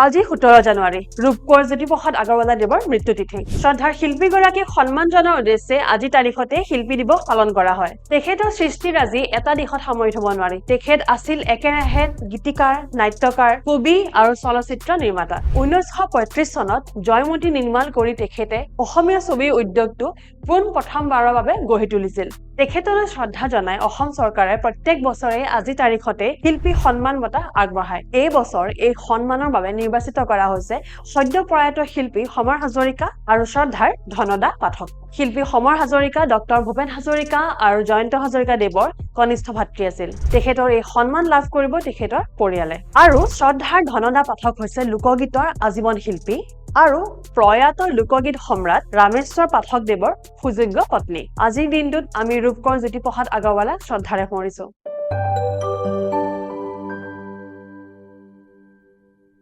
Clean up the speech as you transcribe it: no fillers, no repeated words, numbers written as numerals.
আজি 17 জানুৱাৰী ৰূপকোঁৱৰ জ্যোতিপ্ৰসাদ আগৰৱালা দেৱৰ মৃত্যুতিথি। শ্ৰদ্ধাৰ শিল্পীগৰাকীক সন্মান জনোৱাৰ উদ্দেশ্যে আজি তাৰিখতে শিল্পী দিৱস পালন কৰা হয়। তেখেতৰ সৃষ্টিৰাজি এটা দিশত সামৰি থব নোৱাৰি। তেখেত আছিল একেৰাহে গীতিকাৰ, নাট্যকাৰ, কবি আৰু চলচ্চিত্ৰ নিৰ্মাতা। 1935 চনত জয়মতী নিৰ্মাণ কৰি তেখেতে অসমীয়া ছবিৰ উদ্যোগটো পোন প্ৰথমবাৰৰ বাবে গঢ়ি তুলিছিল। তেখেতলৈ শ্ৰদ্ধা জনাই অসম চৰকাৰে প্ৰত্যেক বছৰে আজি তাৰিখতে শিল্পী সন্মান বঁটা আগবঢ়ায়। এই বছৰ এই সন্মানৰ বাবে নিৰ্বাচিত কৰা হৈছে সদ্য প্ৰয়াত শিল্পী সমৰ হাজৰিকা আৰু শ্ৰদ্ধাৰ ধনদা পাঠক। শিল্পী সমৰ হাজৰিকা ডক্টৰ ভূপেন হাজৰিকা আৰু জয়ন্ত হাজৰিকা দেৱৰ কনিষ্ঠ ভাতৃ আছিল। তেখেতৰ এই সন্মান লাভ কৰিব তেখেতৰ পৰিয়ালে। আৰু শ্ৰদ্ধাৰ ধনদা পাঠক হৈছে লোকগীতৰ আজীৱন শিল্পী আৰু প্ৰয়াত লোকগীত সম্ৰাট ৰামেশ্বৰ পাঠক দেৱৰ সুযোগ্য পত্নী। আজিৰ দিনটোত আমি ৰূপকোঁৱৰ জ্যোতিপ্ৰসাদ আগৰৱালাক শ্ৰদ্ধাৰে স্মৰিছো।